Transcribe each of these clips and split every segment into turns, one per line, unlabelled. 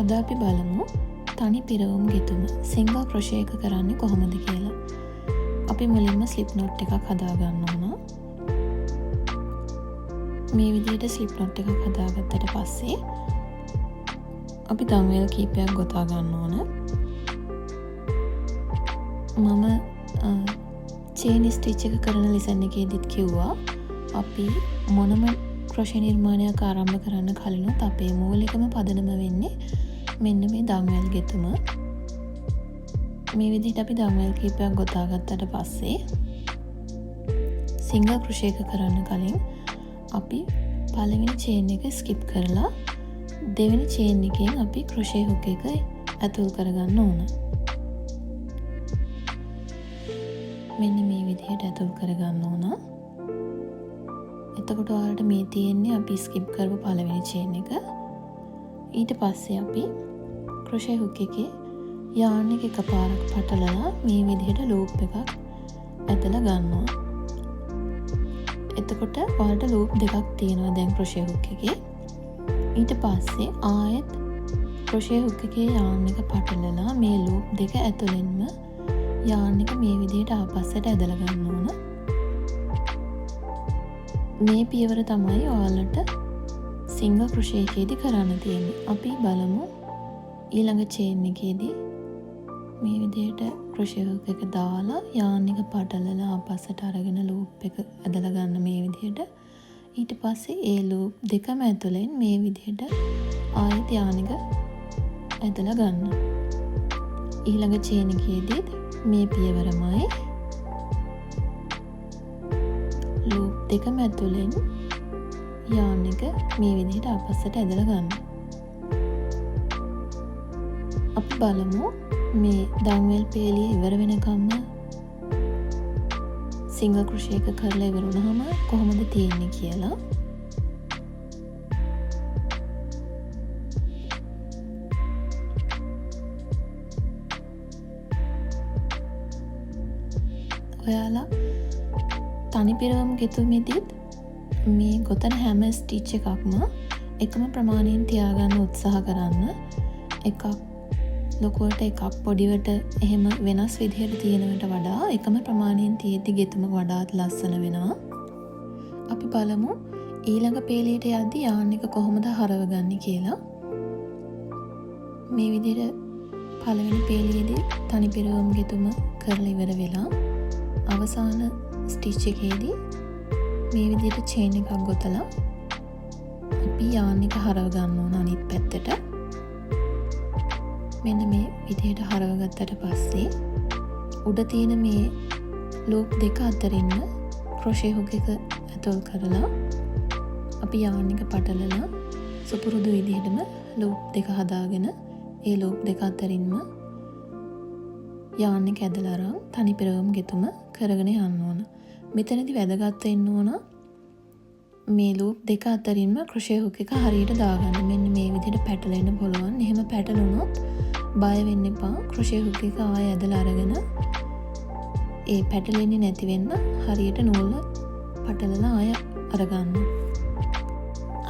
අද අපි බලමු තනි පිරවුම් ගෙතුම සිංගල් ක්‍රොෂේ එක කරන්නේ කොහොමද කියලා. අපි මුලින්ම ස්ලිප් නොට් එකක් හදා ගන්න ඕන. මේ විදිහට ස්ලිප් නොට් එකක් හදාගත්තට පස්සේ අපි දම්වැල් කීපයක් ගොතා ගන්න ඕන. මම චේන් ස්ටිච් එක කරන ලෙසන් එකේදීත් කිව්වා අපි මොනම ක්‍රොෂේ නිර්මාණයක් ආරම්භ කරන්න කලිනුත් අපේ මූලිකම පදනම වෙන්නේ මෙන්න මේ දම්වැල් ගෙතුම. මේ විදිහට අපි දම්වැල් කීපයක් ගොතා ගත්තට පස්සේ සිංගල් ක්‍රොෂේ එක කරන්න කලින් අපි පළවෙනි චේන් එක ස්කිප් කරලා දෙවෙනි චේන් එකෙන් අපි ක්‍රොෂේ හුක් එක ඇතුල් කරගන්න ඕන. මෙන්න මේ විදිහට ඇතුල් කරගන්න ඕන. එතකොට ඔයාලට මේ තියෙන්නේ අපි ස්කිප් කරපු පළවෙනි චේන් එක. ඊට පස්සේ අපි ක්‍රොෂේ හුක් එකේ යාන් එක එකපාරක් පටලලා මේ විදිහට ලූප් එකක් ඇදලා ගන්නවා. එතකොට ඔයාලට ලූප් දෙකක් තියෙනවා දැන් ක්‍රොෂේ හුක් එකේ. ඊට පස්සේ ආයෙත් ක්‍රොෂේ හුක් එකේ යාන් එක පටලලා මේ ලූප් දෙක ඇතුළෙන්ම යාන් එක මේ විදිහට ආපස්සට ඇදලා ගන්න ඕන. මේ පියවර තමයි ඔයාලට සිංගල් ක්‍රොෂේ එකේදී කරන්න තියෙන්නේ. අපි බලමු ඊළඟ චේන් එකේදී මේ විදිහට ක්‍රොෂේ හුක් එක දාලා යාන් එක පටලලා ආපස්සට අරගෙන ලූප් එක ඇදලා ගන්න මේ විදිහට. ඊට පස්සේ ඒ ලූප් දෙකම ඇතුලෙන් මේ විදිහට ආයෙත් යාන් එක ඇදලා ගන්න. ඊළඟ චේන් එකේදී මේ පියවරමයි ලූප් දෙකම ඇතුලෙන් යාන් එක මේ විදිහට ආපස්සට ඇදලා ගන්න. අපි බලමු මේ දම්වැල් පේලිය ඉවර වෙනකම්ම සිංගල් ක්‍රොෂේ එක කරලා ඉවර වුණාම කොහොමද තියෙන්නේ කියලා. ඔයාලා තනි පිරවුම් ගෙතුමේදීත් මේ ගොතන හැම ස්ටිච් එකක්ම එකම ප්‍රමාණයෙන් තියාගන්න උත්සාහ කරන්න. එකක් ලොකුවට එකක් පොඩිවට එහෙම වෙනස් විදිහට තියෙනවට වඩා එකම ප්‍රමාණයෙන් තියෙද්දි ගෙතුම වඩාත් ලස්සන වෙනවා. අපි බලමු ඊළඟ පේලියට යද්දි යාන් එක කොහොමද හරවගන්නේ කියලා. මේ විදිහට පළවෙනි පේලියේදී තනි පිරවුම් ගෙතුම කරලා ඉවර වෙලා අවසාන ස්ටිච් එකේදී මේ විදිහට චේන් එකක් ගොතලා අපි යාන් එක හරව ගන්න ඕන අනිත් පැත්තට. මෙන්න මේ විදිහට හරවගත්තට පස්සේ උඩ තියෙන මේ ලූප් දෙක අතරින්ම ක්‍රොෂේ හුක් එක ඇතුල් කරලා අපි යාන් එක පටලලා සුපුරුදු විදිහටම ලූප් දෙක හදාගෙන ඒ ලූප් දෙක අතරින්ම යාන් එක ඇදලා අරන් තනි පිරවුම් ගෙතුම කරගෙන යන්න ඕන. මෙතනදී වැදගත් වෙන්න ඕන මේ ලූප් දෙක අතරින්ම ක්‍රොෂේ හුක් එක හරියට දාගන්න. මෙන්න මේ විදිහට පැටලෙන්න පුළුවන්. එහෙම පැටලුණොත් බය වෙන්න එපා. ක්‍රොෂේ හුක් එක ආයෙ ඇදලා අරගෙන ඒ පැටලෙන්නේ නැති වෙන්න හරියට නූල පටලලා ආයෙ අරගන්න.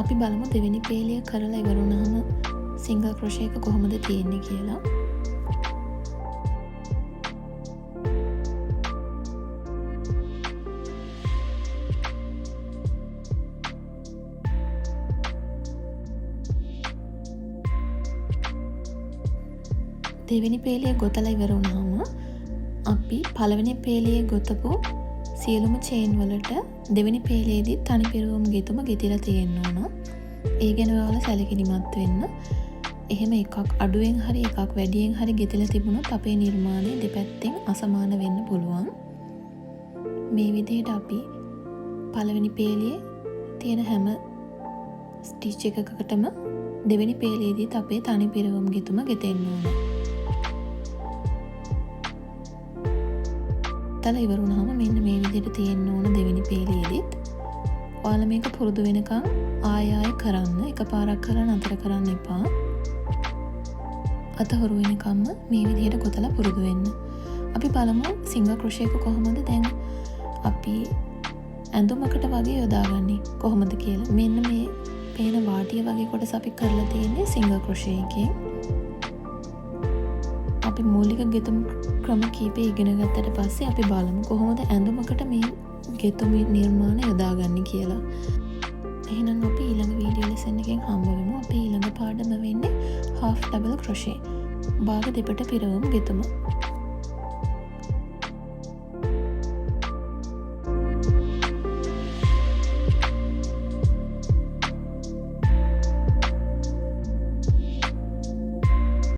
අපි බලමු දෙවෙනි පේලිය කරලා ඉවර වුණාම සිංගල් ක්‍රොෂේ එක කොහොමද තියෙන්නේ කියලා. දෙවෙනි පේලිය ගොතලා ඉවර වුණාම අපි පළවෙනි පේලියේ ගොතපු සියලුම චේන් වලට දෙවෙනි පේලියේදී තනි පිරවුම් ගෙතුම ගෙතිලා තියෙන්න ඕන. ඒ ගැන ඔයාලා සැලකිලිමත් වෙන්න. එහෙම එකක් අඩුවෙන් හරි එකක් වැඩියෙන් හරි ගෙතිලා තිබුණොත් අපේ නිර්මාණය දෙපැත්තෙන් අසමාන වෙන්න පුළුවන්. මේ විදිහට අපි පළවෙනි පේලියේ තියෙන හැම ස්ටිච් එකකටම දෙවෙනි පේලියේදීත් අපේ තනි පිරවුම් ගෙතුම ගෙතෙන්න ඕන. තල ඉවර වුණාම මෙන්න මේ විදිහට තියෙන්න ඕන දෙවෙනි පේලියේදීත්. ඔයාලා මේක පුරුදු වෙනකන් ආයෙ කරන්න. එකපාරක් කරලා නතර කරන්න එපා. අතහොරු වෙනකම්ම මේ විදිහට ගොතලා පුරුදු වෙන්න. අපි බලමු සිංගල් ක්‍රොෂේ එක කොහොමද දැන් අපි ඇඳුමකට වගේ යොදාගන්නේ කොහොමද කියලා. මෙන්න මේ පේන වාටිය වගේ කොටස අපි කරලා තියෙන්නේ සිංගල් ක්‍රොෂේ එකෙන්. අපි මූලික ගෙතුම් ක්‍රම කීපය ඉගෙන ගත්තට පස්සේ අපි බලමු කොහොමද ඇඳුමකට මේ ගෙතුම් නිර්මාණ යොදාගන්නේ කියලා. එහෙනම් අපි ඊළඟ වීඩියෝ ලෙසන් එකෙන් හම්බ වෙමු. අපේ ඊළඟ පාඩම වෙන්නේ half double crochet. භාග දෙපට පිරවුම් ගෙතුම.